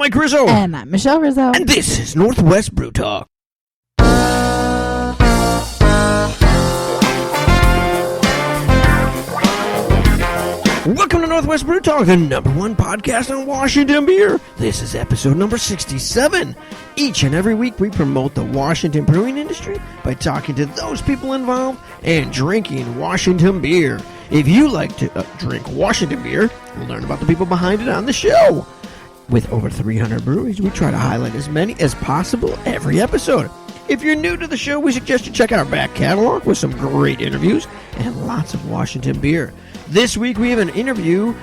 Mike Rizzo. And I'm Michelle Rizzo. And this is Northwest Brew Talk. Welcome to Northwest Brew Talk, the #1 podcast on Washington beer. This is episode number 67. Each and every week we promote the Washington brewing industry by talking to those people involved and drinking Washington beer. If you like to drink Washington beer, we'll learn about the people behind it on the show. With over 300 breweries, we try to highlight as many as possible every episode. If you're new to the show, we suggest you check out our back catalog with some great interviews and lots of Washington beer. This week we have an interview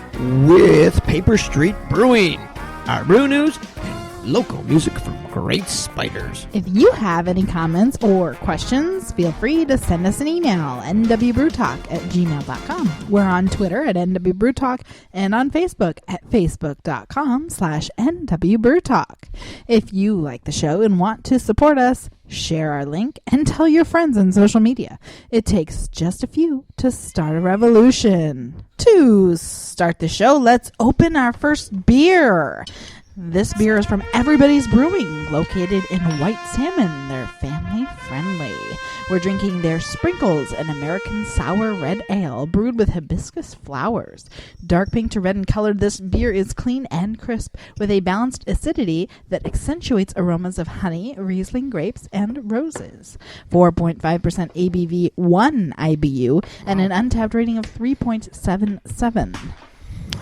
with Paper Street Brewing, our brew news, and local music from Great Spiders. If you have any comments or questions, feel free to send us an email, nwbrewtalk@gmail.com. We're on Twitter at nwbrewtalk and on Facebook at facebook.com/nwbrewtalk. If you like the show and want to support us, share our link and tell your friends on social media. It takes just a few to start a revolution. To start the show, let's open our first beer. This beer is from Everybody's Brewing, located in White Salmon. They're family friendly. We're drinking their Sprinkles, an American sour red ale brewed with hibiscus flowers. Dark pink to red in color, this beer is clean and crisp with a balanced acidity that accentuates aromas of honey, Riesling grapes, and roses. 4.5% ABV, 1 IBU, and an untapped rating of 3.77.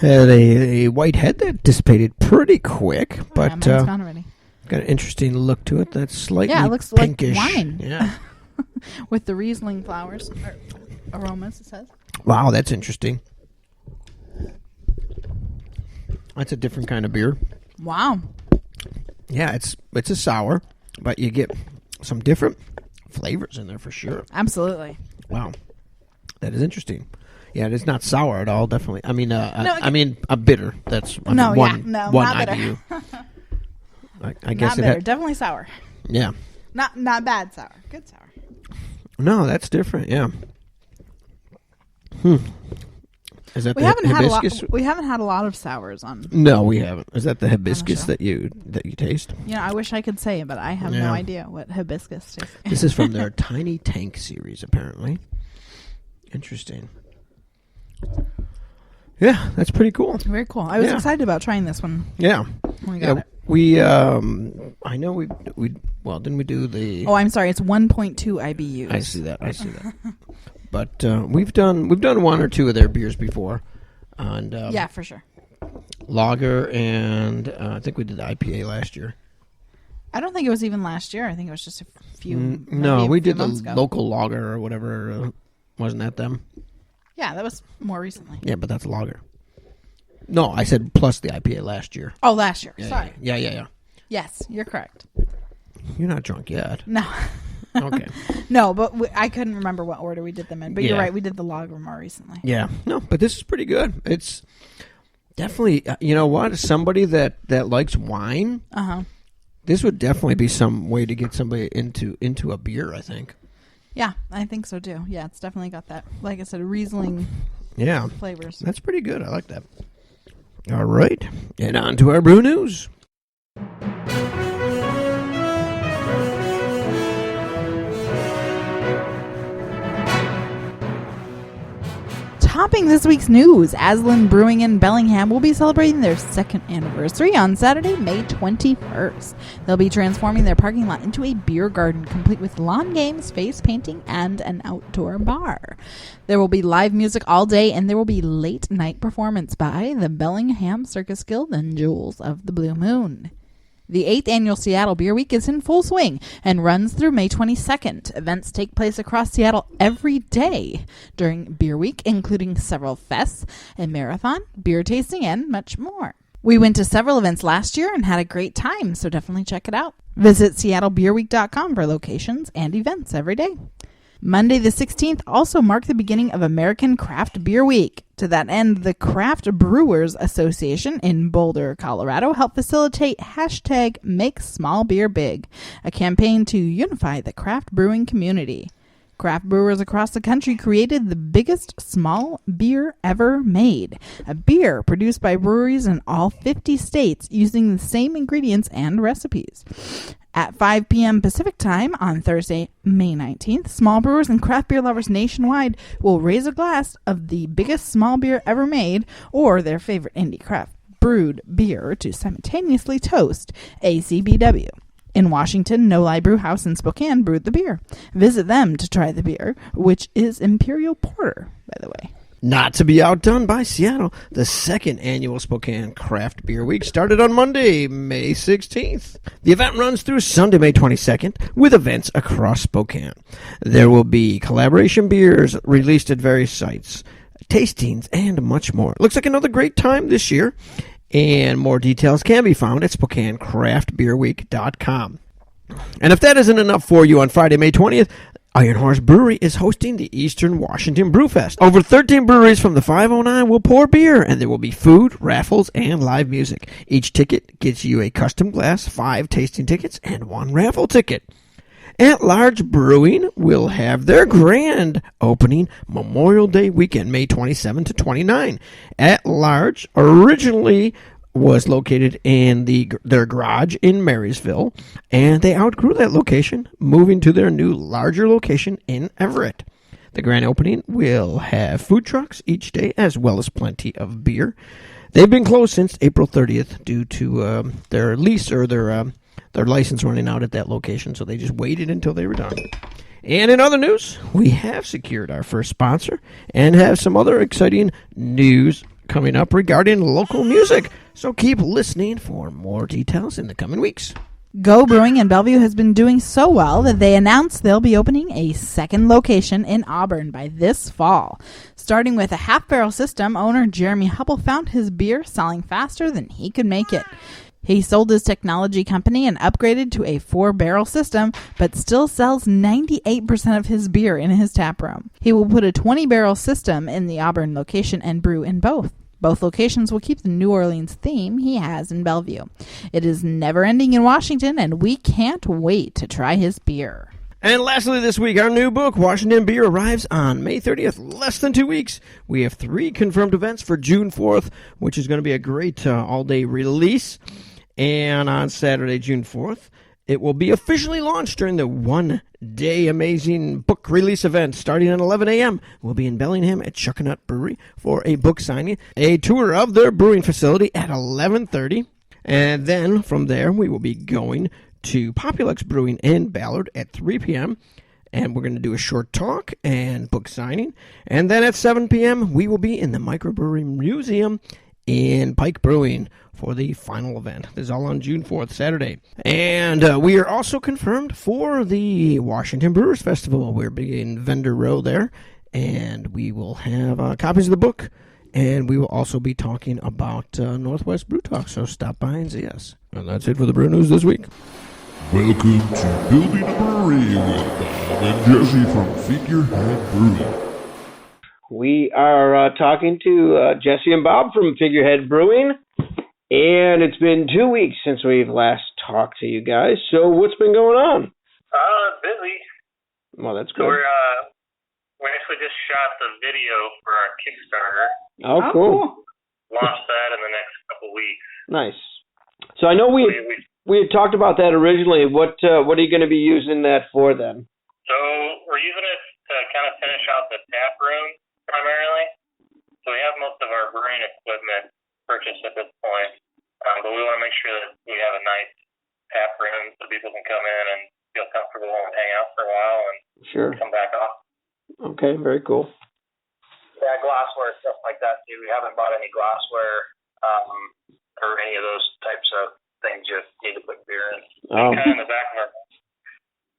Had a white head that dissipated pretty quick, but mine's gone already. Got an interesting look to it. That's slightly it looks pinkish. like wine. Yeah. With the Riesling flowers, or aromas, it says. Wow, that's interesting. That's a different kind of beer. Wow. Yeah, it's a sour, but you get some different flavors in there for sure. Absolutely. Wow, that is interesting. Yeah, it's not sour at all. Definitely. I mean, a bitter. That's one not bitter. IBU. I guess not bitter. Definitely sour. Yeah. Not bad sour. Good sour. No, that's different. Yeah. Is that hibiscus? We haven't had a lot of sours on. No, we haven't. Is that the hibiscus that you taste? Yeah, I wish I could say, but I have no idea what hibiscus tastes like. This is from their Tiny Tank series, apparently. Interesting. Yeah, that's pretty cool. Very cool. I was excited about trying this one. Yeah. When we got it. We I know we didn't we do the? Oh, I'm sorry. It's 1.2 IBUs. I see that. But we've done one or two of their beers before, and yeah, for sure. Lager, and I think we did the IPA last year. I don't think it was even last year. I think it was just a few. No, we did the ago. Local lager or whatever. Wasn't that them? Yeah, that was more recently. Yeah, but that's lager. No, I said plus the IPA last year. Oh, last year. Yeah, Sorry. Yeah. Yes, you're correct. You're not drunk yet. No. Okay. No, but I couldn't remember what order we did them in. But you're right. We did the lager more recently. Yeah. No, but this is pretty good. It's definitely, you know what? Somebody that likes wine, this would definitely be some way to get somebody into a beer, I think. Yeah, I think so too. Yeah, it's definitely got that, like I said, Riesling flavors. That's pretty good. I like that. All right. And on to our brew news. Topping this week's news, Aslan Brewing in Bellingham will be celebrating their second anniversary on Saturday, May 21st. They'll be transforming their parking lot into a beer garden, complete with lawn games, face painting, and an outdoor bar. There will be live music all day, and there will be late night performance by the Bellingham Circus Guild and Jewels of the Blue Moon. The 8th Annual Seattle Beer Week is in full swing and runs through May 22nd. Events take place across Seattle every day during Beer Week, including several fests, a marathon, beer tasting, and much more. We went to several events last year and had a great time, so definitely check it out. Visit seattlebeerweek.com for locations and events every day. Monday the 16th also marked the beginning of American Craft Beer Week. To that end, the Craft Brewers Association in Boulder, Colorado, helped facilitate #MakeSmallBeerBig, a campaign to unify the craft brewing community. Craft brewers across the country created the biggest small beer ever made, a beer produced by breweries in all 50 states using the same ingredients and recipes. At 5 p.m. Pacific Time on Thursday, May 19th, small brewers and craft beer lovers nationwide will raise a glass of the biggest small beer ever made or their favorite indie craft brewed beer to simultaneously toast ACBW. In Washington, No Lie Brew House in Spokane brewed the beer. Visit them to try the beer, which is Imperial Porter, by the way. Not to be outdone by Seattle, the second annual Spokane Craft Beer Week started on Monday, May 16th. The event runs through Sunday, May 22nd, with events across Spokane. There will be collaboration beers released at various sites, tastings, and much more. Looks like another great time this year, and more details can be found at SpokaneCraftBeerWeek.com. And if that isn't enough for you, on Friday, May 20th, Iron Horse Brewery is hosting the Eastern Washington Brew Fest. Over 13 breweries from the 509 will pour beer, and there will be food, raffles, and live music. Each ticket gets you a custom glass, 5 tasting tickets, and 1 raffle ticket. At Large Brewing will have their grand opening Memorial Day weekend, May 27 to 29. At Large originally was located in their garage in Marysville, and they outgrew that location, moving to their new larger location in Everett. The grand opening will have food trucks each day, as well as plenty of beer. They've been closed since April 30th due to their lease or their license running out at that location, so they just waited until they were done. And in other news, we have secured our first sponsor and have some other exciting news coming up regarding local music. So keep listening for more details in the coming weeks. Go Brewing in Bellevue has been doing so well that they announced they'll be opening a second location in Auburn by this fall. Starting with a half-barrel system, owner Jeremy Hubble found his beer selling faster than he could make it. He sold his technology company and upgraded to a 4-barrel system, but still sells 98% of his beer in his tap room. He will put a 20-barrel system in the Auburn location and brew in both. Both locations will keep the New Orleans theme he has in Bellevue. It is never ending in Washington, and we can't wait to try his beer. And lastly this week, our new book, Washington Beer, arrives on May 30th, less than 2 weeks. We have 3 confirmed events for June 4th, which is going to be a great all-day release. And on Saturday, June 4th, it will be officially launched during the one-day amazing book release event starting at 11 a.m. We'll be in Bellingham at Chuckanut Brewery for a book signing, a tour of their brewing facility at 11:30. And then from there, we will be going to Populux Brewing in Ballard at 3 p.m., and we're going to do a short talk and book signing. And then at 7 p.m., we will be in the Microbrewery Museum in Pike Brewing for the final event. This is all on June 4th, Saturday. And we are also confirmed for the Washington Brewers Festival. We're in Vendor Row there, and we will have copies of the book, and we will also be talking about Northwest Brew Talk, so stop by and see us. And that's it for the Brew News this week. Welcome to Building a Brewery with Bob and Jesse from Figurehead Brewing. We are talking to Jesse and Bob from Figurehead Brewing, and it's been 2 weeks since we've last talked to you guys. So what's been going on? Busy. Well, that's So good. we actually just shot the video for our Kickstarter. Oh, cool. Launch that in the next couple weeks. Nice. So I know we had talked about that originally. What are you going to be using that for then? So we're using it to kind of finish out the tap room primarily. So we have most of our brewing equipment purchased at this point, but we want to make sure that we have a nice tap room so people can come in and feel comfortable and hang out for a while and come back off. Okay, very cool. Yeah, glassware, stuff like that too. We haven't bought any glassware or any of those types of things you need to put beer in. Oh. Kind of in the back of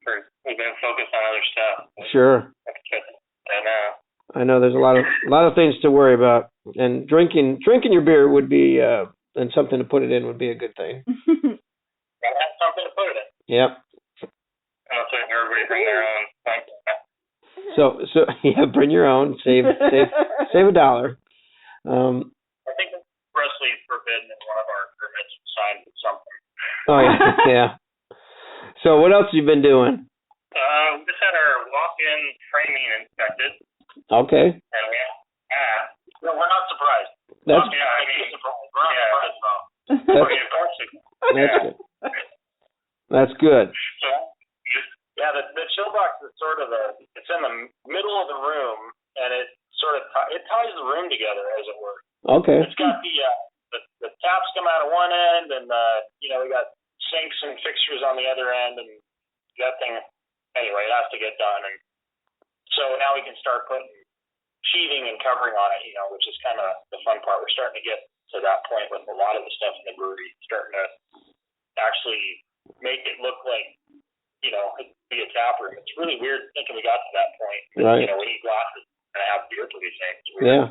our, we've been focused on other stuff. Sure. I know. I know there's a lot of things to worry about, and drinking your beer would be and something to put it in would be a good thing. Gotta have something to put it in. Yep. Unless everybody bring their own. So yeah, bring your own. Save $1. I think it's expressly forbidden in one of our permits signed with something. Oh yeah. So what else have you been doing? We just had our walk-in Okay. And we have No, we're not surprised. That's yeah, I mean, Surprised. We're not yeah. surprised, though. of course it, that's good. That's good. So, Yeah, the chill box is sort of it's in the middle of the room, and it sort of it ties the room together, as it were. Okay. It's got the taps come out of one end, and we got sinks and fixtures on the other end, and that thing. Anyway, it has to get done, and so now we can start putting sheathing and covering on it, which is kind of the fun part. We're starting to get to that point with a lot of the stuff in the brewery, starting to actually make it look like, be a tap room. It's really weird thinking we got to that point. Right. We need glasses and have beer producing. Yeah.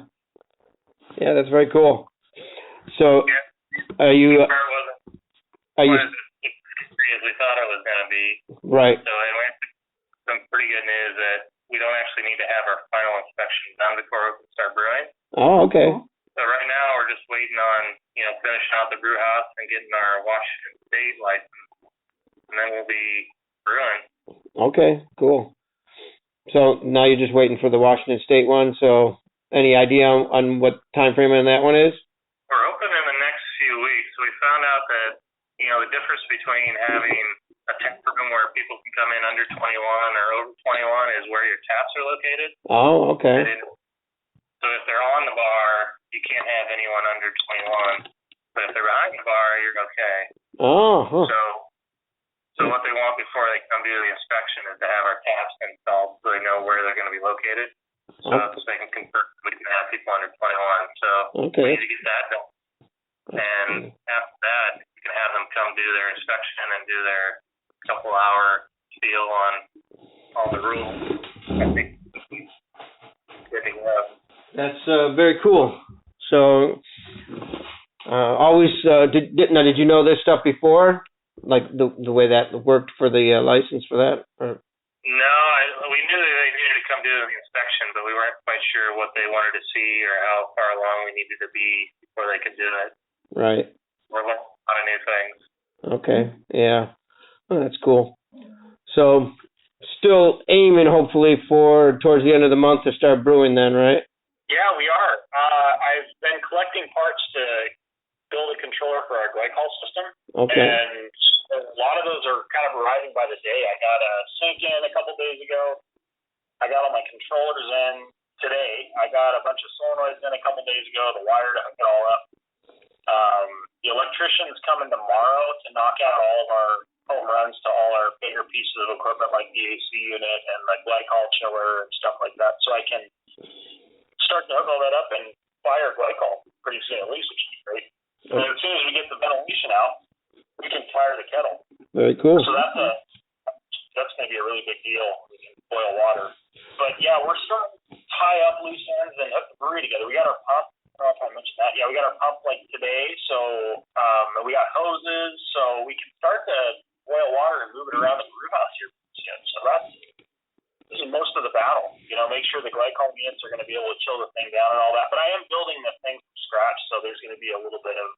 Yeah, that's very cool. So, are you? it wasn't as we thought it was going to be. Right. So, anyway, some pretty good news that we don't actually need to have our final inspection done before we start brewing. Oh, okay. So right now we're just waiting on, finishing out the brew house and getting our Washington State license, and then we'll be brewing. Okay, cool. So now you're just waiting for the Washington State one. So any idea on what time frame on that one is? We're hoping in the next few weeks. We found out that, the difference between having a tap room where people can come in under 21 or over 21 is where your taps are located. Oh, okay. So if they're on the bar, you can't have anyone under 21. But if they're behind the bar, you're okay. Oh, huh. So what they want before they come do the inspection is to have our taps installed so they know where they're going to be located. So they can confirm we can have people under 21. So we need to get that done. And after that, you can have them come do their inspection and do their couple-hour feel on all the rules. I think good to go. That's very cool. So, always did you know this stuff before? Like the way that worked for the license for that? Or? No, we knew that they needed to come do the inspection, but we weren't quite sure what they wanted to see or how far along we needed to be before they could do it. Right. We're learning a lot of new things. Okay. Yeah. Oh, that's cool. So, still aiming hopefully for towards the end of the month to start brewing then, right? Yeah, we are. I've been collecting parts to build a controller for our glycol system. Okay. And a lot of those are kind of arriving by the day. I got a sink in a couple days ago. I got all my controllers in today. I got a bunch of solenoids in a couple days ago, the wire to hook it all up. The electrician's coming tomorrow to knock out all of our home runs to all our bigger pieces of equipment like the AC unit and the glycol chiller and stuff like that, so I can start to hook all that up and fire glycol pretty soon at least, which would be great. And then as soon as we get the ventilation out, we can fire the kettle. Very cool. So that's going to be a really big deal. We can boil water. But yeah, we're starting to tie up loose ends and hook the brewery together. We got our pump. I don't know if I mentioned that. Yeah, we got our pump like today. So we got hoses, so we can start to boil water and move it around the brew house here soon. So this is most of the battle. Make sure the glycol units are going to be able to chill the thing down and all that. But I am building the thing from scratch, so there's going to be a little bit of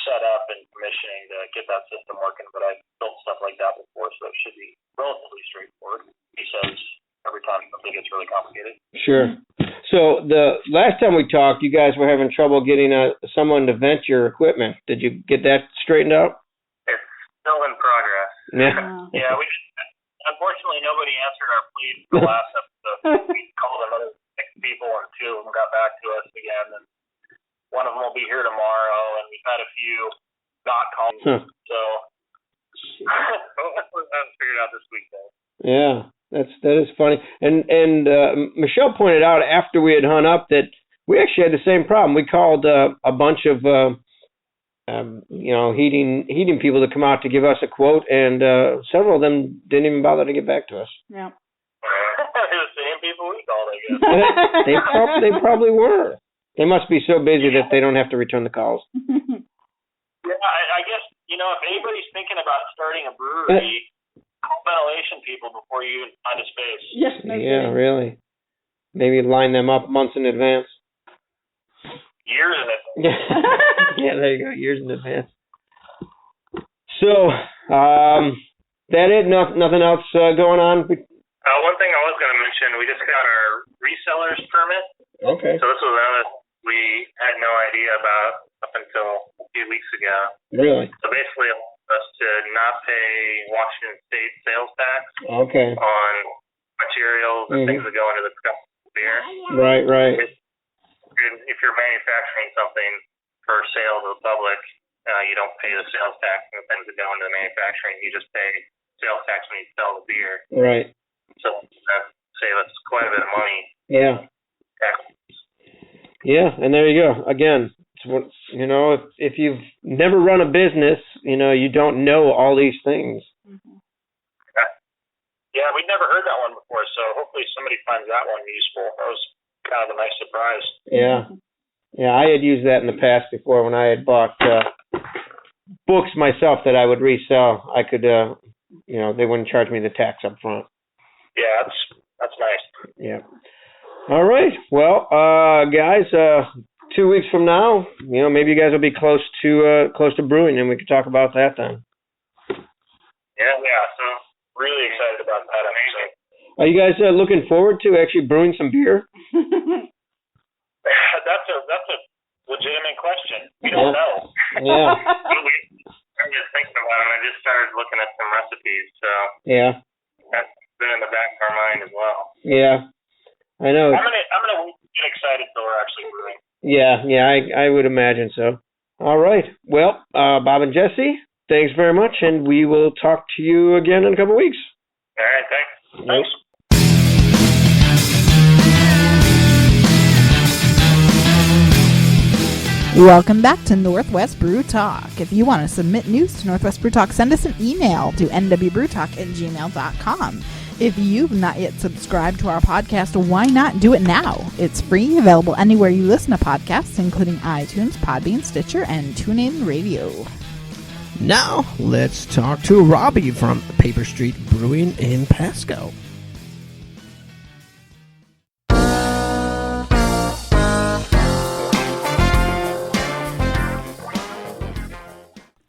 setup and commissioning to get that system working. But I've built stuff like that before, so it should be relatively straightforward. He says every time something gets really complicated. Sure. So the last time we talked, you guys were having trouble getting someone to vent your equipment. Did you get that straightened out? It's still in progress. Yeah. Yeah, we unfortunately nobody answered our plea for the last episode. We called another 6 people and 2 of them got back to us again, and one of them will be here tomorrow, and we've had a few not calls. So hopefully I'll figure it out this week though. Yeah, that is funny. And Michelle pointed out after we had hung up that we actually had the same problem. We called a bunch of heating people to come out to give us a quote, and several of them didn't even bother to get back to us. Yeah. They're the same people we called, I guess. They probably were. They must be so busy that they don't have to return the calls. Yeah, I guess, if anybody's thinking about starting a brewery, call ventilation people before you even find a space. Yeah, really. Maybe line them up months in advance. Years in advance. Yeah, there you go, years in advance. So, that it? Nothing else going on One thing I was going to mention, we just got our reseller's permit. Okay. So this was another we had no idea about up until a few weeks ago. Really? So basically, it allows us to not pay Washington State sales tax Okay. on materials and things that go into the beer. Right. If you're manufacturing something for sale to the public, you don't pay the sales tax on the things that go into the manufacturing. You just pay sales tax when you sell the beer. Right. So that save us quite a bit of money. Yeah. Yeah, and there you go. Again, if you've never run a business, you don't know all these things. Yeah, we'd never heard that one before, so hopefully somebody finds that one useful. That was kind of a nice surprise. Yeah, I had used that in the past before when I had bought books myself that I would resell. I could, they wouldn't charge me the tax up front. Yeah, that's nice. Yeah. All right. Well, guys, 2 weeks from now, maybe you guys will be close to brewing, and we can talk about that then. Yeah. So really excited about that. Amazing. Are you guys looking forward to actually brewing some beer? That's a legitimate question. We don't know. Yeah. I'm just thinking about it. I just started looking at some recipes, so yeah, that's been in the back of our mind as well. Yeah, I know. I'm gonna get excited till we're actually brewing. Yeah, I would imagine so. All right. Well, Bob and Jesse, thanks very much, and we will talk to you again in a couple of weeks. All right, thanks. Thanks. Welcome back to Northwest Brew Talk. If you want to submit news to Northwest Brew Talk, send us an email to nwbrewtalk@gmail.com. If you've not yet subscribed to our podcast, why not do it now? It's free, available anywhere you listen to podcasts, including iTunes, Podbean, Stitcher, and TuneIn Radio. Now, let's talk to Robby from Paper Street Brewing in Pasco.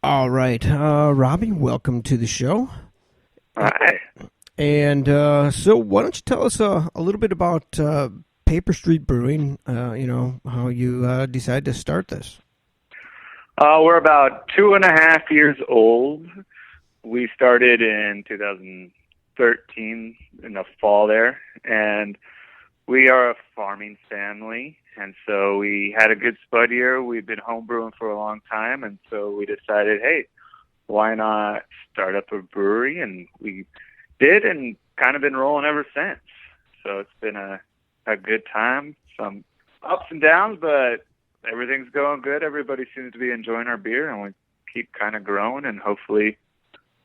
All right, Robby, welcome to the show. Hi. And so why don't you tell us a little bit about Paper Street Brewing, how you decided to start this? We're about 2.5 years old. We started in 2013 in the fall there, and we are a farming family, and so we had a good spud year. We've been home brewing for a long time, and so we decided, hey, why not start up a brewery? And we did, and kind of been rolling ever since. So it's been a good time, some ups and downs, but everything's going good. Everybody seems to be enjoying our beer, and we keep kind of growing and hopefully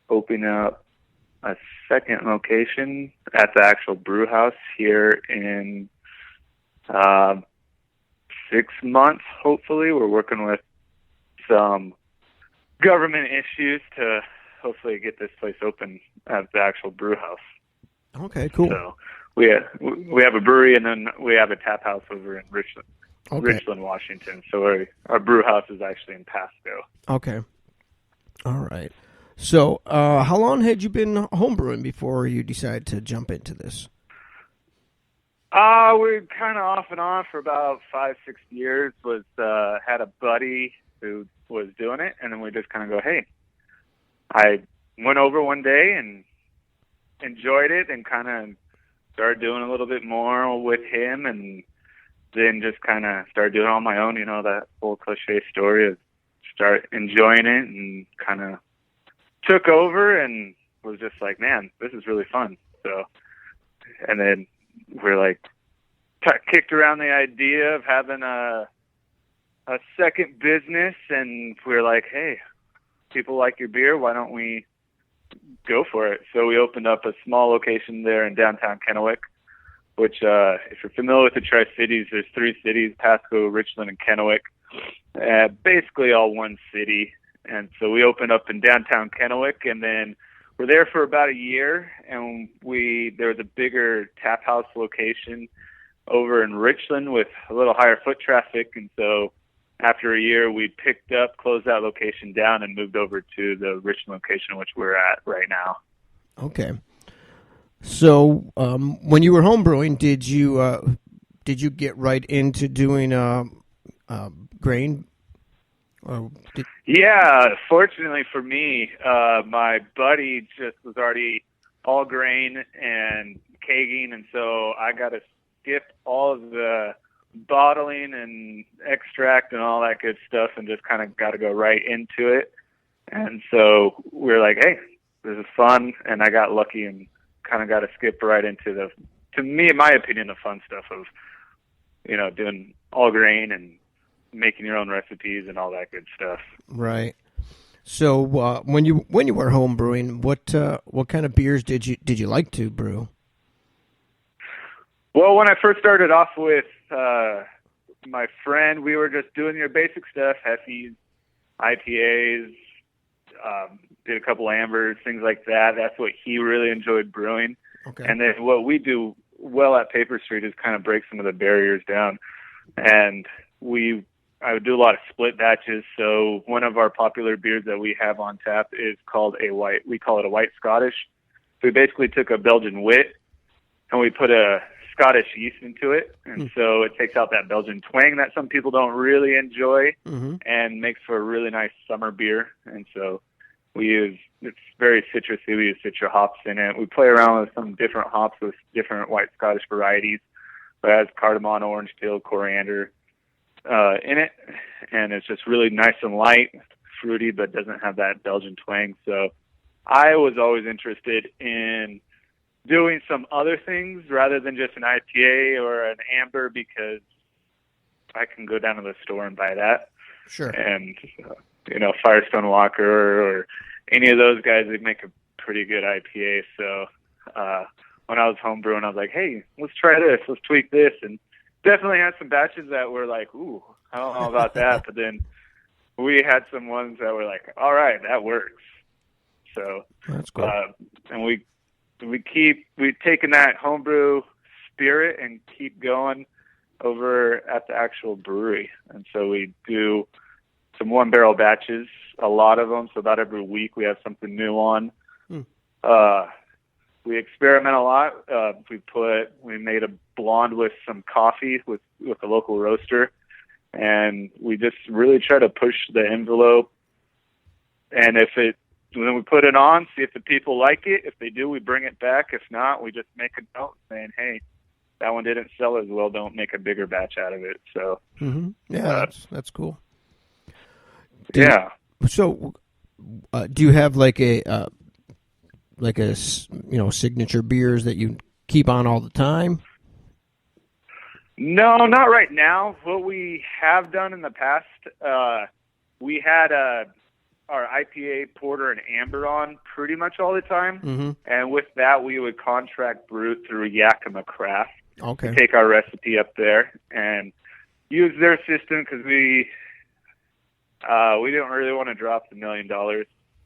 opening up a second location at the actual brew house here in 6 months, hopefully. We're working with some government issues to hopefully get this place open at the actual brew house. Okay, cool. So we have a brewery, and then we have a tap house over in Richland, Washington. So our brew house is actually in Pasco. Okay. All right. So how long had you been homebrewing before you decided to jump into this? We're kind of off and on for about 5-6 years. Had a buddy who was doing it, and then we just kind of go, hey. I went over one day and enjoyed it and kind of started doing a little bit more with him, and then just kind of started doing it on my own, that whole cliche story of start enjoying it, and kind of took over and was just like, man, this is really fun. So, and then we're like, kicked around the idea of having a second business, and we're like, hey, people like your beer, why don't we go for it? So we opened up a small location there in downtown Kennewick, which if you're familiar with the Tri-Cities, there's 3 cities, Pasco, Richland, and Kennewick, basically all one city. And so we opened up in downtown Kennewick, and then we're there for about a year, and there was a bigger tap house location over in Richland with a little higher foot traffic, and so after a year, we closed that location down, and moved over to the Richland location, which we're at right now. Okay. So, when you were home brewing, did you get right into doing grain? Yeah, fortunately for me, my buddy just was already all grain and kegging, and so I got to skip all of the bottling and extract and all that good stuff and just kind of got to go right into it. And so we were like, hey, this is fun, and I got lucky and kind of got to skip right into the, to me, in my opinion, the fun stuff of, doing all grain and making your own recipes and all that good stuff. Right. So when you were home brewing, what kind of beers did you like to brew? Well, when I first started off with my friend, we were just doing your basic stuff, Heffies, IPAs, did a couple ambers, things like that. That's what he really enjoyed brewing. Okay. And then what we do well at Paper Street is kind of break some of the barriers down. And I would do a lot of split batches. So one of our popular beers that we have on tap is called we call it a white Scottish. So we basically took a Belgian wit and we put a Scottish yeast into it. And so it takes out that Belgian twang that some people don't really enjoy and makes for a really nice summer beer. And so it's very citrusy. We use citra hops in it. We play around with some different hops with different white Scottish varieties. But it has cardamom, orange peel, coriander in it, and it's just really nice and light, fruity, but doesn't have that Belgian twang. So I was always interested in doing some other things rather than just an IPA or an amber, because I can go down to the store and buy that. Sure. And Firestone Walker or any of those guys, they make a pretty good IPA. So when I was home brewing, I was like, hey, let's try this, let's tweak this, and definitely had some batches that were like, ooh, I don't know about that. But then we had some ones that were like, all right, that works. So that's cool. And we've taken that homebrew spirit and keep going over at the actual brewery. And so we do some 1-barrel batches, a lot of them. So about every week we have something new on. We experiment a lot. We made a blonde with some coffee with a local roaster, and we just really try to push the envelope. And when we put it on, see if the people like it. If they do, we bring it back. If not, we just make a note saying, hey, that one didn't sell as well. Don't make a bigger batch out of it. So yeah, that's cool. Yeah. So do you have like a signature beers that you keep on all the time? No, not right now. What we have done in the past, we had our IPA, porter, and amber on pretty much all the time. And with that, we would contract brew through Yakima Craft. Okay. Take our recipe up there and use their system because we didn't really want to drop the $1 million.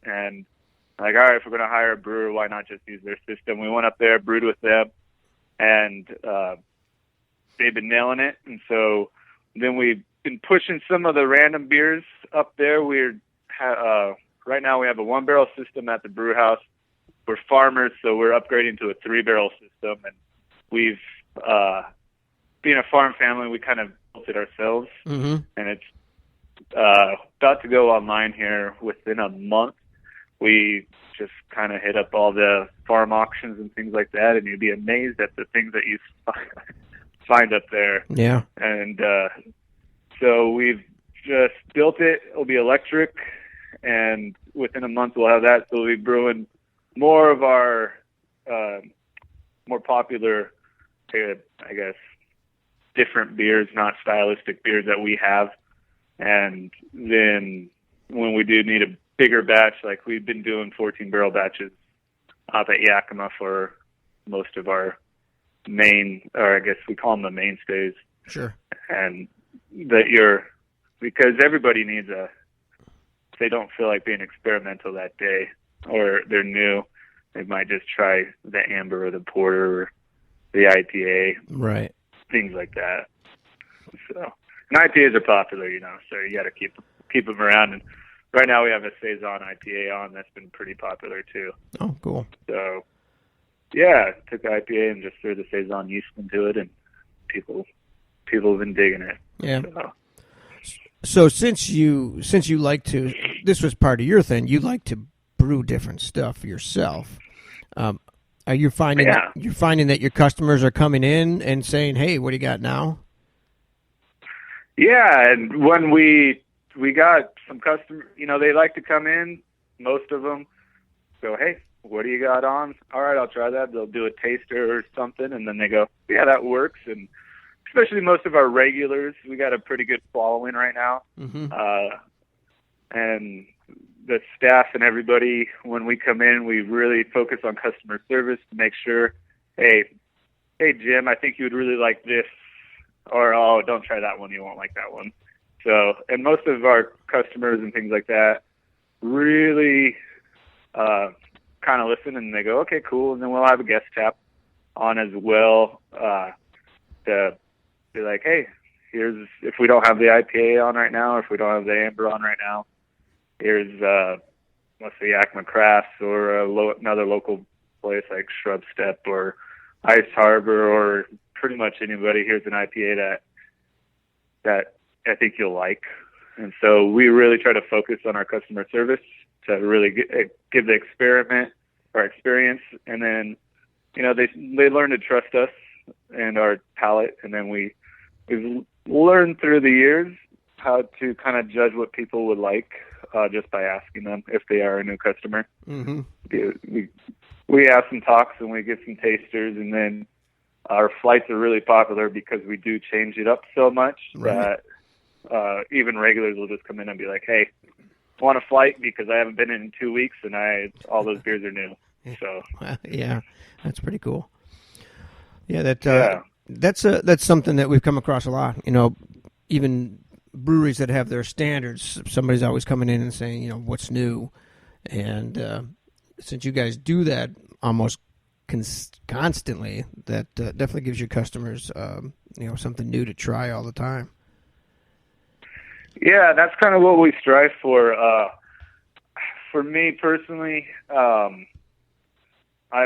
And like, all right, if we're going to hire a brewer, why not just use their system? We went up there, brewed with them, and they've been nailing it. And so then we've been pushing some of the random beers up there. Right now we have a 1-barrel system at the brew house. We're farmers, so we're upgrading to a 3-barrel system. And we've, being a farm family, we kind of built it ourselves. And it's about to go online here within a month. We just kind of hit up all the farm auctions and things like that, and you'd be amazed at the things that you find up there. Yeah. And so we've just built it. It'll be electric, and within a month we'll have that. So we'll be brewing more of our more popular, I guess, different beers, not stylistic beers that we have. And then when we do need a bigger batch, like we've been doing 14-barrel batches up at Yakima for most of our main, or I guess we call them the mainstays. Sure. And because everybody needs if they don't feel like being experimental that day or they're new, they might just try the amber or the porter or the IPA. Right. Things like that. So, and IPAs are popular, so you got to keep them around. And right now we have a Saison IPA on that's been pretty popular too. Oh, cool. So, yeah, took the IPA and just threw the saison yeast into it, and people have been digging it. Yeah. So since you like to, this was part of your thing. You like to brew different stuff yourself. Are you finding that your customers are coming in and saying, "Hey, what do you got now?" Yeah, and when we got some customers, they like to come in. Most of them go, "Hey, what do you got on?" "All right, I'll try that." They'll do a taster or something, and then they go, "Yeah, that works." And especially most of our regulars, we got a pretty good following right now. Mm-hmm. And the staff and everybody, when we come in, we really focus on customer service to make sure, hey, Jim, I think you would really like this, or, oh, don't try that one, you won't like that one. So, and most of our customers and things like that really kind of listen, and they go, okay, cool, and then we'll have a guest tap on as well to be like, hey, here's, if we don't have the IPA on right now, or if we don't have the Amber on right now, here's, let's say, Yakima Crafts, or another local place like Shrub Step or Ice Harbor, or pretty much anybody. Here's an IPA that I think you'll like. And so we really try to focus on our customer service to really give the experience. And then, they learn to trust us and our palate. And then we've learned through the years how to kind of judge what people would like just by asking them if they are a new customer. Mm-hmm. We have some talks and we get some tasters, and then our flights are really popular because we do change it up so much that even regulars will just come in and be like, hey, I want a flight because I haven't been in 2 weeks and all those beers are new. So yeah, that's pretty cool. Yeah, that's something that we've come across a lot. Even breweries that have their standards, somebody's always coming in and saying, what's new. And since you guys do that almost constantly, that definitely gives your customers, something new to try all the time. Yeah, that's kind of what we strive for. For me personally, I've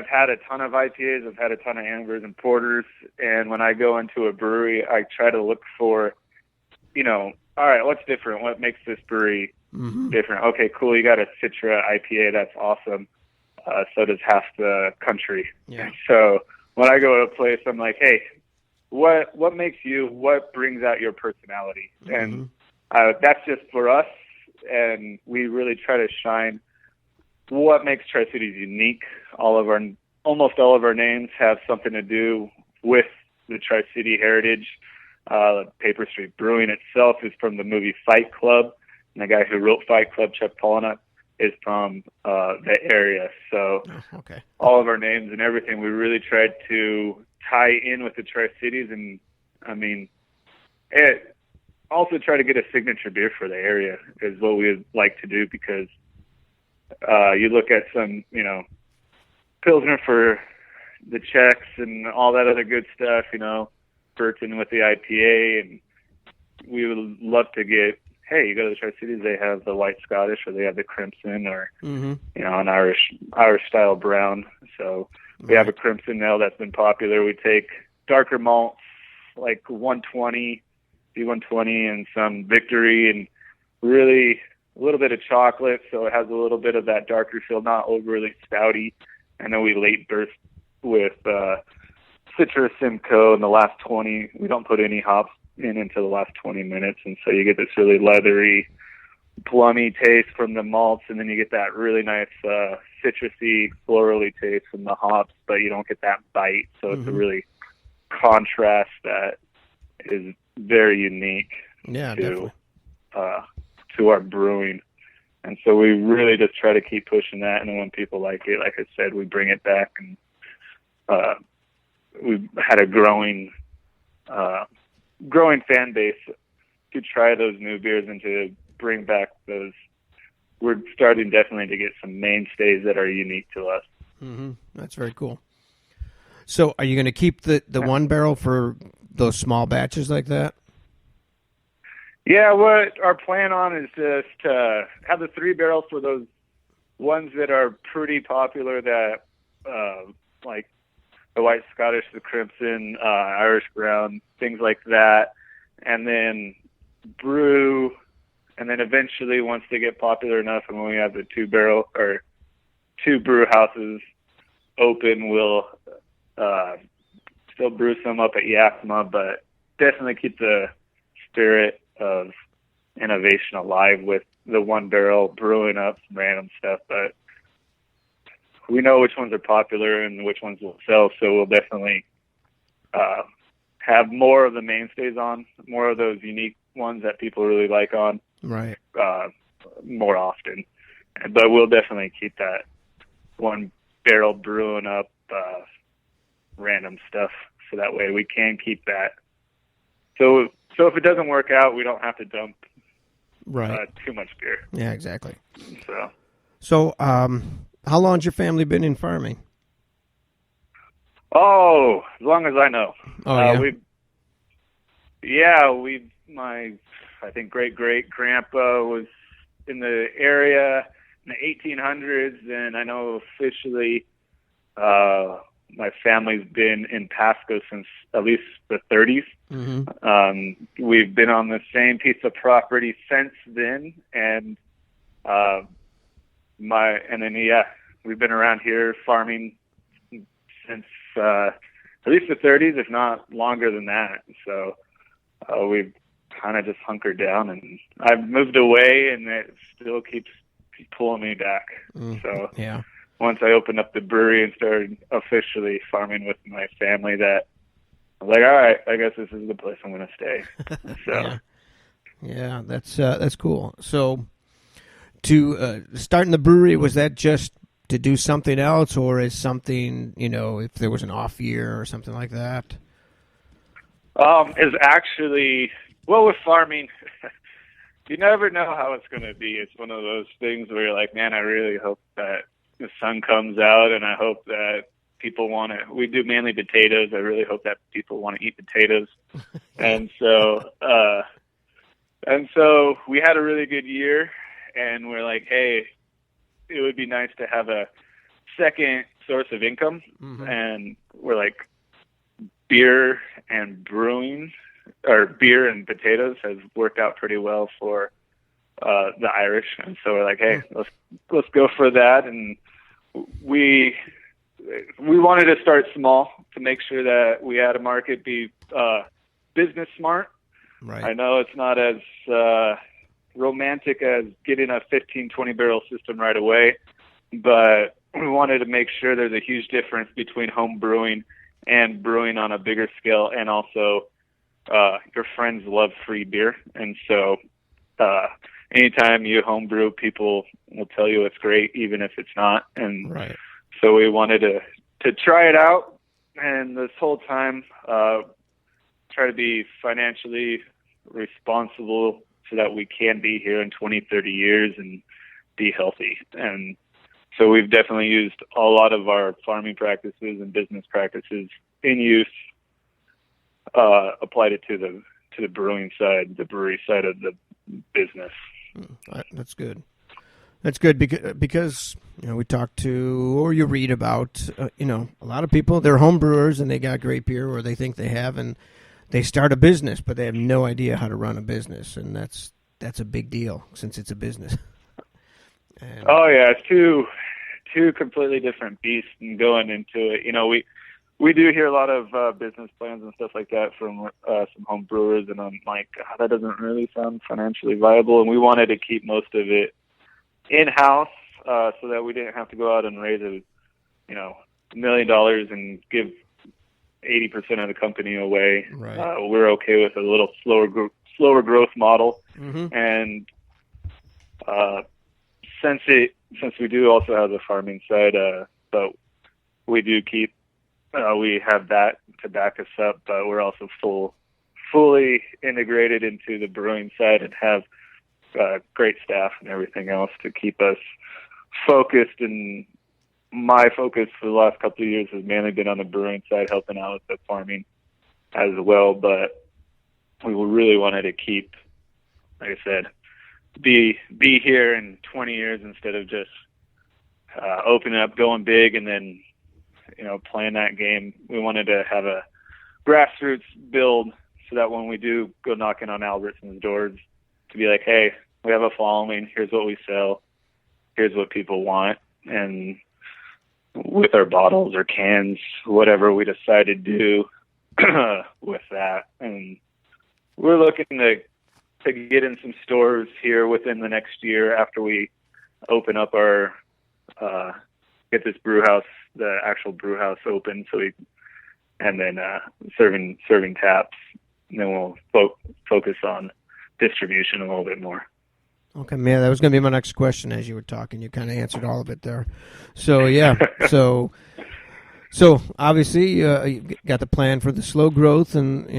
had a ton of IPAs, I've had a ton of Ambers and Porters, and when I go into a brewery, I try to look for, all right, what's different? What makes this brewery different? Okay, cool, you got a Citra IPA, that's awesome. So does half the country. Yeah. So when I go to a place, I'm like, hey, what brings out your personality? And that's just for us, and we really try to shine what makes Tri-Cities unique. Almost all of our names have something to do with the Tri-City heritage. Paper Street Brewing itself is from the movie Fight Club, and the guy who wrote Fight Club, Chuck Palahniuk, is from the area. So all of our names and everything, we really tried to tie in with the Tri-Cities, and also try to get a signature beer for the area is what we would like to do, because you look at some, Pilsner for the Czechs and all that other good stuff, Burton with the IPA, and we would love to get, hey, you go to the Tri-Cities, they have the White Scottish, or they have the Crimson, or, an Irish style brown. So we have a Crimson ale that's been popular. We take darker malts, like 120, D120, and some Victory, and really a little bit of chocolate, so it has a little bit of that darker feel, not overly stouty. And then we late burst with Citra Simcoe in the last 20. We don't put any hops in until the last 20 minutes, and so you get this really leathery, plummy taste from the malts, and then you get that really nice citrusy, florally taste from the hops, but you don't get that bite. So it's a really contrast that is very unique to our brewing. And so we really just try to keep pushing that, and then when people like it, like I said, we bring it back, and we've had a growing fan base to try those new beers and to bring back those. We're starting definitely to get some mainstays that are unique to us. That's very cool. So are you going to keep the one barrel for those small batches like that? Yeah, what our plan on is just to have the 3 barrels for those ones that are pretty popular, that like the white Scottish, the crimson, Irish brown, things like that, and then brew. And then eventually, once they get popular enough, and when we have the two brew houses open, we'll still brew some up at Yakima, but definitely keep the spirit of innovation alive with the one barrel brewing up some random stuff. But we know which ones are popular and which ones will sell, so we'll definitely have more of the mainstays on, more of those unique ones that people really like on. Right. More often. But we'll definitely keep that one barrel brewing up random stuff, so that way we can keep that. So if it doesn't work out, we don't have to dump too much beer. Yeah, exactly. So how long has your family been in farming? Oh, as long as I know. Oh, yeah? My I think great-great-grandpa was in the area in the 1800s, and I know officially my family's been in Pasco since at least the 30s. Mm-hmm. We've been on the same piece of property since then, and we've been around here farming since at least the 30s, if not longer than that. So we've kind of just hunkered down, and I've moved away, and it still keeps pulling me back. So yeah, once I opened up the brewery and started officially farming with my family, that I'm like, all right, I guess this is the place I'm going to stay. So yeah, that's cool. So to starting the brewery, was that just to do something else, or is something, if there was an off year or something like that? Is actually, well, with farming, you never know how it's going to be. It's one of those things where you're like, man, I really hope that the sun comes out, and I hope that people want to. We do mainly potatoes. I really hope that people want to eat potatoes. And so we had a really good year, and we're like, hey, it would be nice to have a second source of income. Mm-hmm. And we're like, beer and brewing, or beer and potatoes, has worked out pretty well for the Irish. And so we're like, hey, let's go for that. And we wanted to start small to make sure that we had a market be business smart. Right. I know it's not as romantic as getting a 15, 20 barrel system right away, but we wanted to make sure there's a huge difference between home brewing and brewing on a bigger scale. And also, your friends love free beer. And so, anytime you home brew, people will tell you it's great, even if it's not. And right. So we wanted to try it out. And this whole time, try to be financially responsible so that we can be here in 20, 30 years and be healthy. And so we've definitely used a lot of our farming practices and business practices in use, applied it to the brewing side, the brewery side of the business. That's good. That's good because we talk to, or you read about, a lot of people, they're home brewers and they got great beer, or they think they have, and they start a business, but they have no idea how to run a business, and that's a big deal since it's a business. And, it's two completely different beasts and going into it. We do hear a lot of business plans and stuff like that from some home brewers, and I'm like, God, that doesn't really sound financially viable. And we wanted to keep most of it in-house so that we didn't have to go out and raise $1 million and give 80% of the company away. Right. We're okay with a little slower growth model. Mm-hmm. And since we do also have the farming side, but we do keep we have that to back us up, but we're also fully integrated into the brewing side and have great staff and everything else to keep us focused. And my focus for the last couple of years has mainly been on the brewing side, helping out with the farming as well. But we really wanted to keep, like I said, be here in 20 years instead of just opening up, going big, and then playing that game. We wanted to have a grassroots build so that when we do go knocking on Albertsons doors, to be like, hey, we have a following. Here's what we sell. Here's what people want. And with our bottles or cans, whatever we decide to do with that. And we're looking to get in some stores here within the next year after we open up our get this brew house, the actual brew house open, and then serving taps. And then we'll focus on distribution a little bit more. Okay, man, that was going to be my next question as you were talking. You kind of answered all of it there. So, yeah, so obviously you got the plan for the slow growth, and,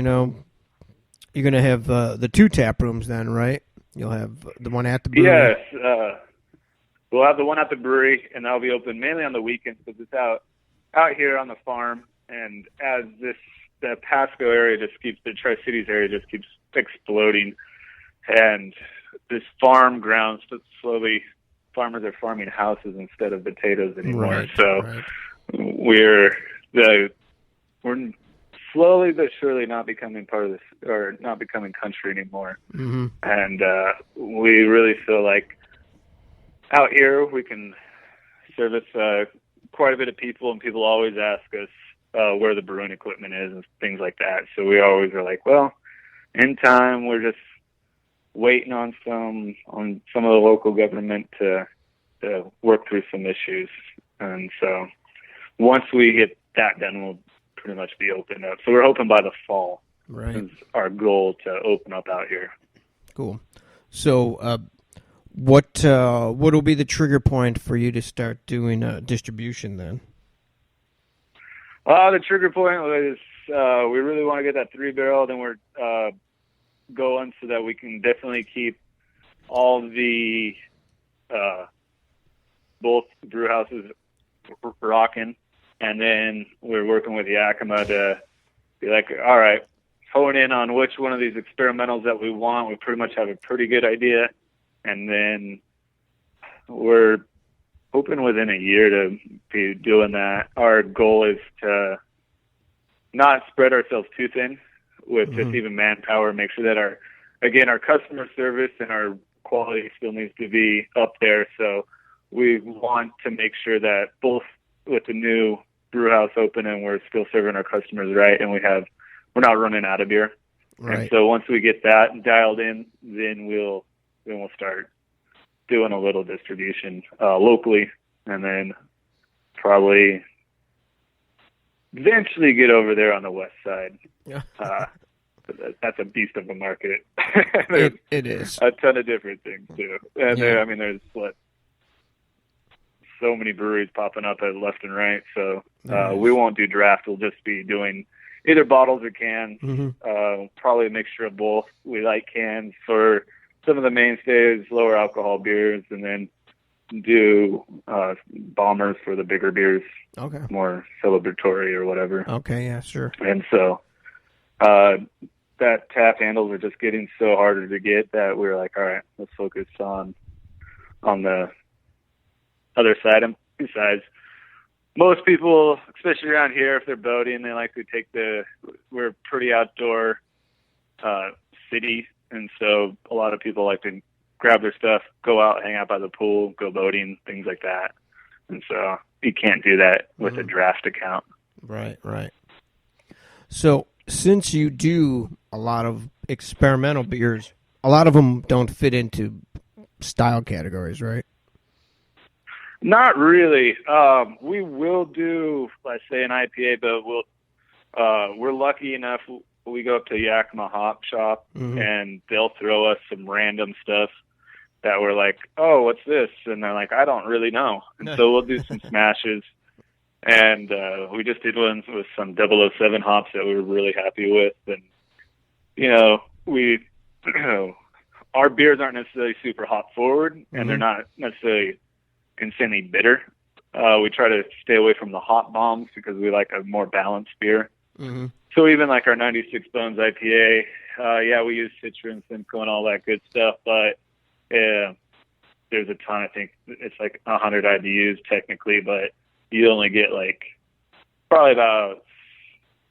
you're going to have the 2 tap rooms then, right? You'll have the one at the brewery. Yes, we'll have the one at the brewery, and that'll be open mainly on the weekends because it's out here on the farm. And as the Pasco area the Tri-Cities area just keeps exploding, and this farm grounds, but slowly farmers are farming houses instead of potatoes anymore. Right. We're slowly but surely not becoming part of this, or not becoming country anymore. Mm-hmm. And we really feel like out here we can service quite a bit of people, and people always ask us where the brewing equipment is and things like that. So we always are like, well, in time, we're just waiting on some of the local government to work through some issues. And so once we get that done, we'll pretty much be open up. So we're hoping by the fall. Right. Is our goal to open up out here. Cool. So what will be the trigger point for you to start doing distribution then? The trigger point was we really want to get that 3-barrel. Then we're going so that we can definitely keep all the both brew houses rocking. And then we're working with Yakima to be like, all right, hone in on which one of these experimentals that we want. We pretty much have a pretty good idea. And then we're hoping within a year to be doing that. Our goal is to not spread ourselves too thin with just even manpower, make sure that our customer service and our quality still needs to be up there. So we want to make sure that both with the new brew house open and we're still serving our customers right, and we're not running out of beer. Right. And so once we get that dialed in, then we'll start doing a little distribution locally, and then probably eventually get over there on the west side. Yeah. That's a beast of a market. It is. A ton of different things too. And there's so many breweries popping up at left and right. So we won't do draft. We'll just be doing either bottles or cans. Mm-hmm. Probably a mixture of both. We like cans for some of the mainstays, lower alcohol beers, and then do bombers for the bigger beers. Okay. More celebratory or whatever. Okay, yeah, sure. And so that tap handles are just getting so harder to get that we're like, all right, let's focus on the other side. And besides, most people, especially around here, if they're boating, they like to we're a pretty outdoor city, and so a lot of people like to grab their stuff, go out, hang out by the pool, go boating, things like that. And so you can't do that with a draft account. Right. So since you do a lot of experimental beers, a lot of them don't fit into style categories, right? Not really. We will do, let's say, an IPA, but we're lucky enough. We go up to Yakima Hop Shop, and they'll throw us some random stuff that we're like, oh, what's this? And they're like, I don't really know. And so we'll do some smashes. And we just did ones with some 007 hops that we were really happy with. And, our beers aren't necessarily super hop forward, and they're not necessarily insanely bitter. We try to stay away from the hop bombs because we like a more balanced beer. Mm-hmm. So even like our 96 Bones IPA, we use Citra and Simcoe and all that good stuff, but there's a ton. I think it's like 100 IBUs technically, but you only get like probably about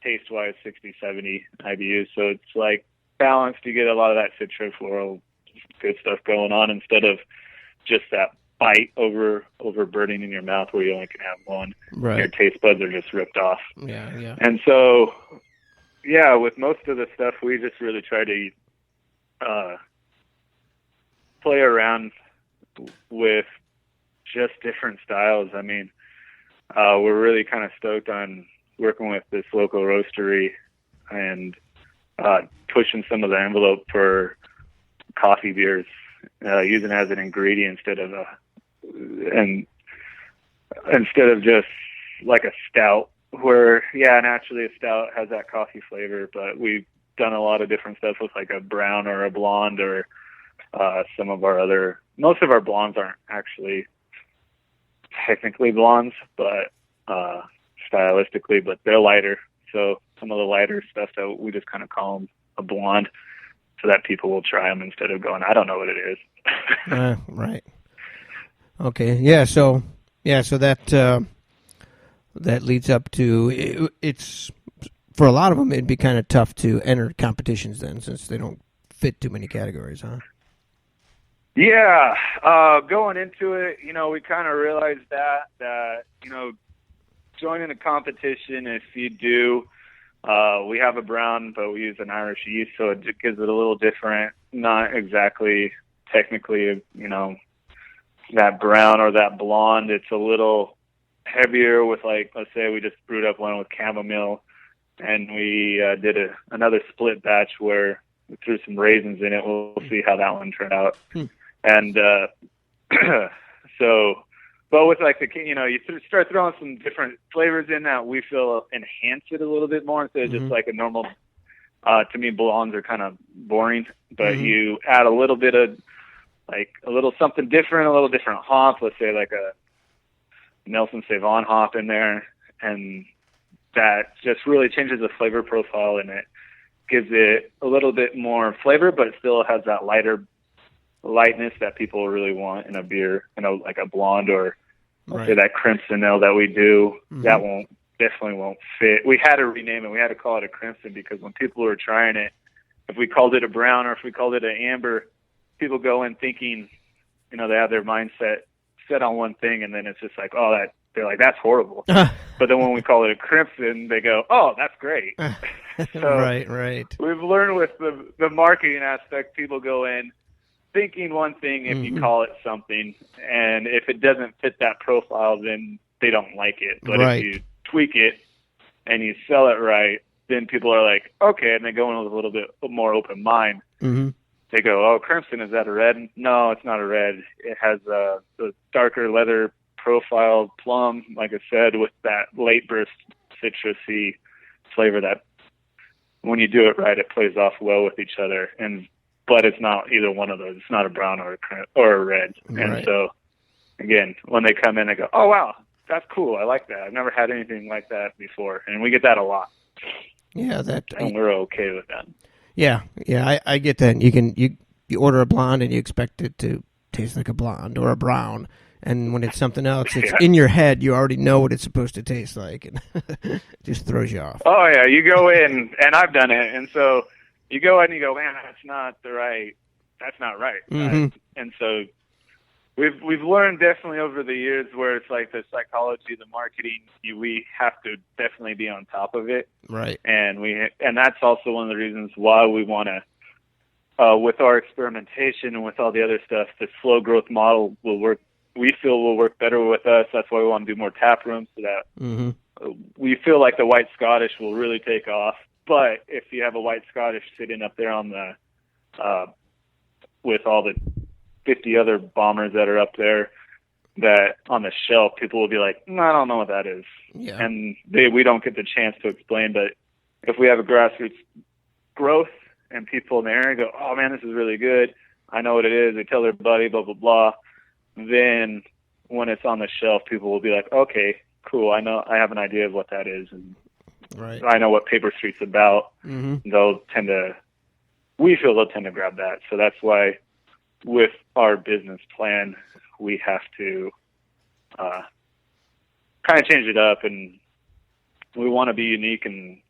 taste-wise 60, 70 IBUs. So it's like balanced. You get a lot of that citra floral good stuff going on instead of just that bite overburning in your mouth where you only can have one. Right. Your taste buds are just ripped off. Yeah. And so, yeah, with most of the stuff, we just really try to play around with just different styles. I mean, we're really kind of stoked on working with this local roastery and pushing some of the envelope for coffee beers, using it as an ingredient instead of just like a stout, where naturally a stout has that coffee flavor, but we've done a lot of different stuff with like a brown or a blonde or most of our blondes aren't actually technically blondes, but stylistically, but they're lighter. So some of the lighter stuff that we just kind of call them a blonde, so that people will try them instead of going, I don't know what it is. Right. Okay. Yeah. So that leads up to it's for a lot of them. It'd be kind of tough to enter competitions then, since they don't fit too many categories, huh? Yeah. Going into it, we kind of realized that joining a competition, if you do, we have a brown, but we use an Irish yeast, so it gives it a little different. Not exactly technically, that brown or that blonde. It's a little heavier with, like, let's say we just brewed up one with chamomile, and we did another split batch where we threw some raisins in it. We'll see how that one turned out. And but with like you start throwing some different flavors in that we feel enhance it a little bit more instead of just like a normal. To me, blondes are kind of boring, but you add a little bit of like a little something different, a little different hop. Let's say like a Nelson Sauvin hop in there, and that just really changes the flavor profile, and it gives it a little bit more flavor, but it still has that lightness that people really want in a beer, like a blonde or say that crimson ale that we do. That definitely won't fit. We had to rename it. We had to call it a crimson because when people were trying it, if we called it a brown or if we called it an amber, people go in thinking, they have their mindset set on one thing, and then it's just like, they're like, that's horrible. But then when we call it a crimson, they go, oh, that's great. So right. We've learned with the marketing aspect, people go in thinking one thing if you call it something, and if it doesn't fit that profile, then they don't like it. But if you tweak it and you sell it right, then people are like, okay, and they go in with a little bit more open mind. They go, oh, crimson, is that a red? No, it's not a red. It has the darker leather profile plum, like I said, with that late burst citrusy flavor that when you do it right, it plays off well with each other. But it's not either one of those. It's not a brown or a red. And so, again, when they come in, they go, oh, wow, that's cool. I like that. I've never had anything like that before. And we get that a lot. Yeah, and we're okay with that. Yeah, I get that. You order a blonde and you expect it to taste like a blonde or a brown. And when it's something else, it's in your head. You already know what it's supposed to taste like. And it just throws you off. Oh, yeah. You go in, and I've done it. And so you go in and you go, man, that's not right. And so we've learned definitely over the years where it's like the psychology, the marketing, we have to definitely be on top of it. Right. And that's also one of the reasons why we want to, with our experimentation and with all the other stuff, the slow growth model will work. We feel will work better with us. That's why we want to do more tap rooms, so that we feel like the White Scottish will really take off. But if you have a White Scottish sitting up there on the with all the 50 other bombers that are up there, that on the shelf, people will be like, no, I don't know what that is. Yeah. And we don't get the chance to explain. But if we have a grassroots growth and people in the area go, oh, man, this is really good. I know what it is. They tell their buddy, blah, blah, blah. Then when it's on the shelf, people will be like, okay, cool. I have an idea of what that is. And I know what Paper Street's about. We feel they'll tend to grab that. So that's why with our business plan, we have to kind of change it up and we want to be unique and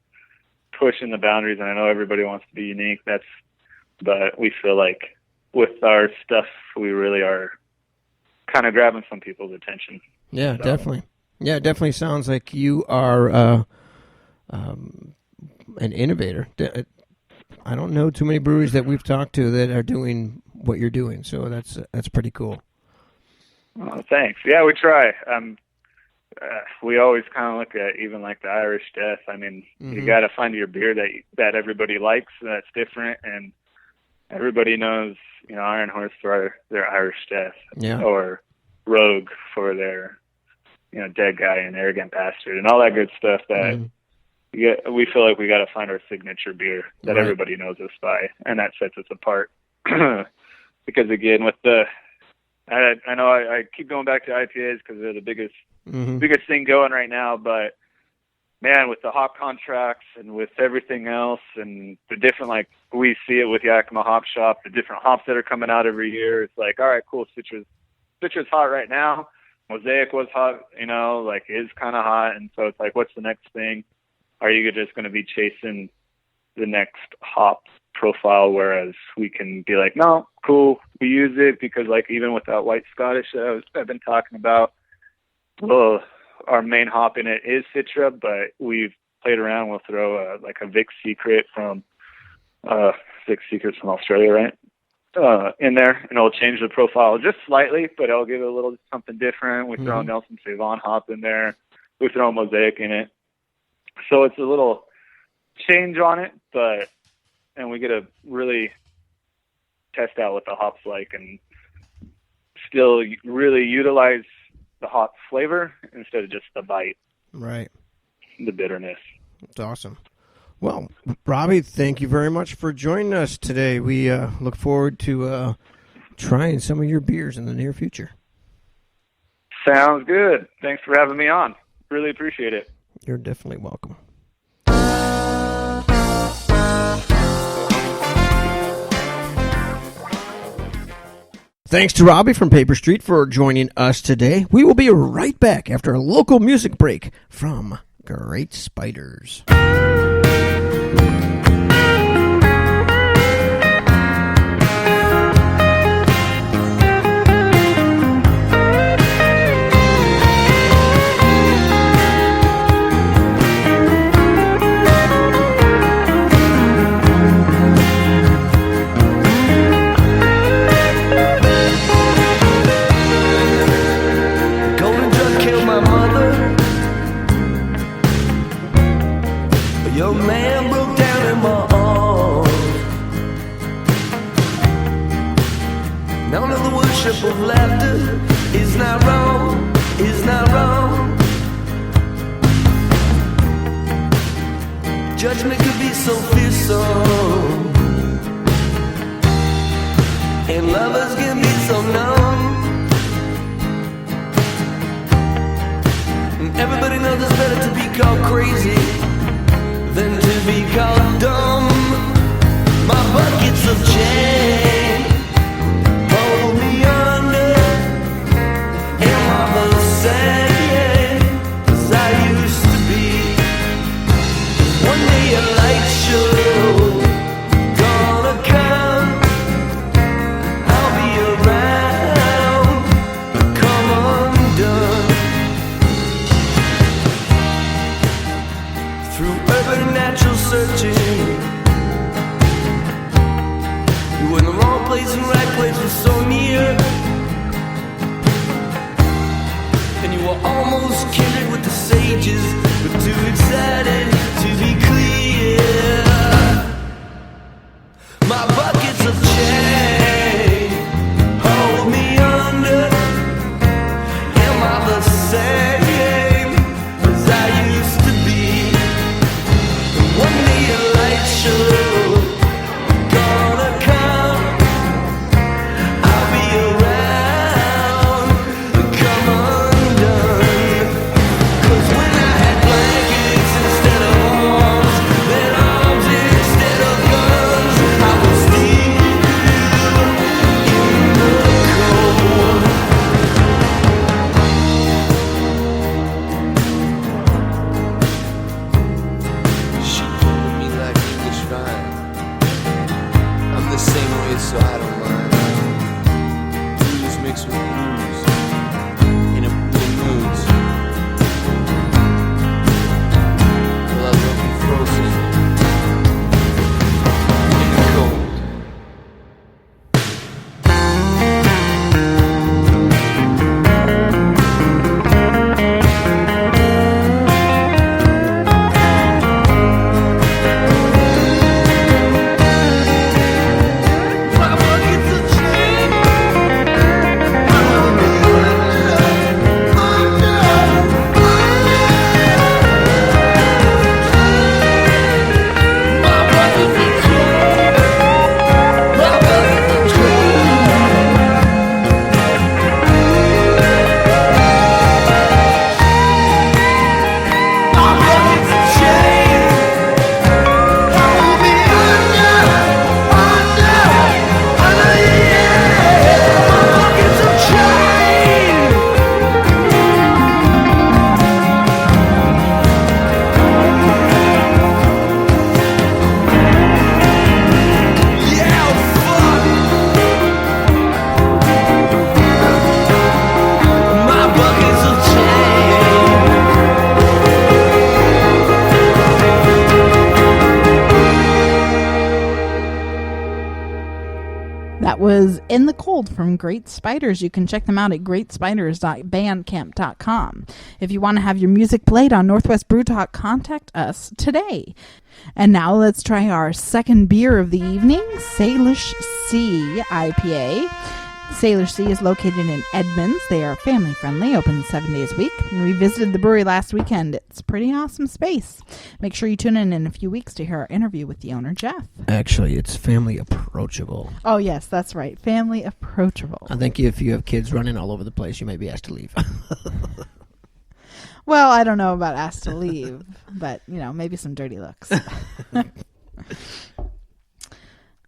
pushing the boundaries. And I know everybody wants to be unique. But we feel like with our stuff, we really are kind of grabbing some people's attention. Yeah, so. Definitely. Yeah, it definitely sounds like you are an innovator. I don't know too many breweries that we've talked to that are doing what you're doing, so that's pretty cool. Oh, thanks. Yeah, we try. We always kind of look at even like the Irish Death. I mean, you got to find your beer that everybody likes, that's different, and everybody knows, Iron Horse for their Irish Death, or Rogue for their, Dead Guy and Arrogant Bastard, and all that good stuff that we feel like we got to find our signature beer that everybody knows us by, and that sets us apart. Because again, with I know I keep going back to IPAs because they're the biggest thing going right now, but man, with the hop contracts and with everything else and the different, like we see it with Yakima Hop Shop, the different hops that are coming out every year, it's like, all right, cool, Citrus hot right now. Mosaic was hot, is kind of hot. And so it's like, what's the next thing? Are you just going to be chasing the next hop profile? Whereas we can be like, no, cool, we use it because like even with that White Scottish that I've been talking about, well, our main hop in it is Citra, but we've played around. We'll throw a Vic Secrets from Australia, right? In there, and it'll change the profile just slightly, but it'll give it a little something different. We throw Nelson Savon hop in there. We throw a Mosaic in it. So it's a little change on it, and we get to really test out what the hop's like and still really utilize the hop flavor instead of just the bite. Right. The bitterness. That's awesome. Well, Robby, thank you very much for joining us today. We look forward to trying some of your beers in the near future. Sounds good. Thanks for having me on. Really appreciate it. You're definitely welcome. Thanks to Robby from Paper Street for joining us today. We will be right back after a local music break from Great Spiders. Your man broke down in my arms. Now the worship of laughter is not wrong, is not wrong. Judgment could be so fearsome, and lovers can be so numb. And everybody knows it's better to be called crazy than to be called dumb. My buckets of jam hold me under, and my mother said, as I used to be. One day a light show gonna come, I'll be around, come undone. Through urban natural searching, you were in the wrong in the Cold from Great Spiders. You can check them out at greatspiders.bandcamp.com. If you want to have your music played on Northwest Brew Talk, contact us today. And now let's try our second beer of the evening, Salish Sea IPA. Salish Sea is located in Edmonds. They are family friendly, open 7 days a week. And we visited the brewery last weekend. It's a pretty awesome space. Make sure you tune in a few weeks to hear our interview with the owner, Jeff. Actually, it's family approachable. Oh, yes, that's right. Family approachable. I think if you have kids running all over the place, you may be asked to leave. Well, I don't know about asked to leave, but, maybe some dirty looks.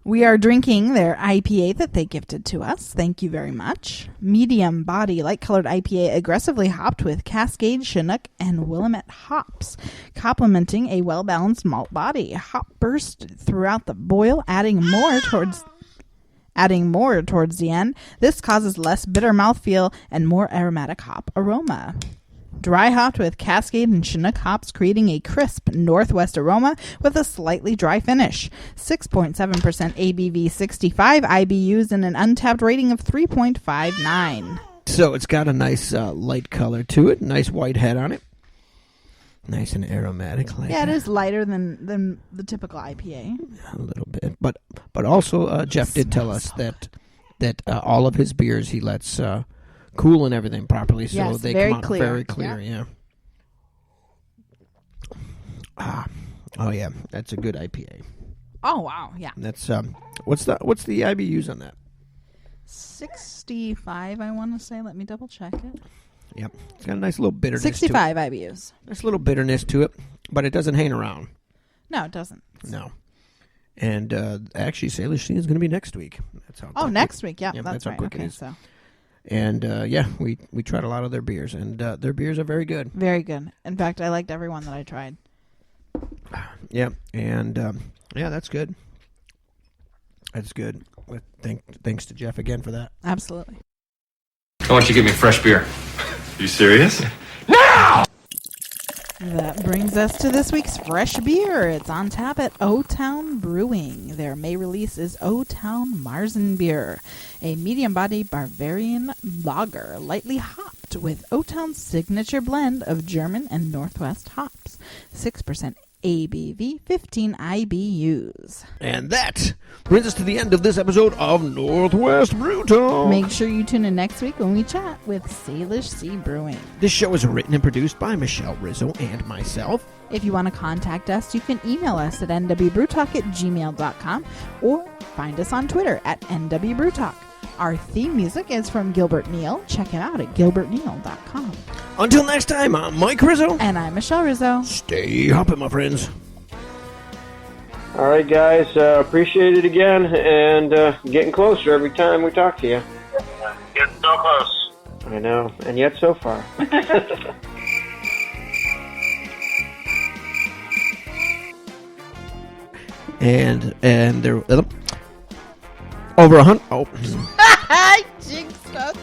We are drinking their IPA that they gifted to us. Thank you very much. Medium body, light-colored IPA, aggressively hopped with Cascade, Chinook, and Willamette hops, complementing a well-balanced malt body. Hop burst throughout the boil, adding more towards the end. This causes less bitter mouthfeel and more aromatic hop aroma. Dry hopped with Cascade and Chinook hops, creating a crisp Northwest aroma with a slightly dry finish. 6.7% ABV, 65 IBUs, and an untapped rating of 3.59. So it's got a nice light color to it, nice white head on it. Nice and aromatic. It is lighter than the typical IPA. A little bit. But also, Jeff did tell us that all of his beers he lets... cool and everything properly, so yes, they come out very clear. Yeah. Oh yeah, that's a good IPA. Oh wow, yeah. That's what's the IBUs on that? 65, I want to say. Let me double check it. Yep, it's got a nice little bitterness. 65 to it. IBUs. Nice little bitterness to it, but it doesn't hang around. No, it doesn't. No. And actually, Salish Sea is going to be next week. That's how. Next week. Yeah, yep, that's how right. quick Okay, it is. so. And we tried a lot of their beers, and their beers are very good. Very good. In fact, I liked every one that I tried. Yeah, and that's good. That's good. Thanks to Jeff again for that. Absolutely. I want you to get me fresh beer. You serious? That brings us to this week's fresh beer. It's on tap at O-Town Brewing. Their May release is O-Town Marzen Beer, a medium-bodied Bavarian lager, lightly hopped with O-Town's signature blend of German and Northwest hops. 6% ABV, 15 IBUs. And that brings us to the end of this episode of Northwest Brew Talk. Make sure you tune in next week when we chat with Salish Sea Brewing. This show is written and produced by Michelle Rizzo and myself. If you want to contact us, you can email us at nwbrewtalk@gmail.com or find us on Twitter at nwbrewtalk. Our theme music is from Gilbert Neal. Check him out at gilbertneal.com. Until next time, I'm Mike Rizzo. And I'm Michelle Rizzo. Stay hopping, my friends. All right, guys. Appreciate it again, and getting closer every time we talk to you. Getting so close. I know, and yet so far. and they're over 100. Oh. Jinxed us.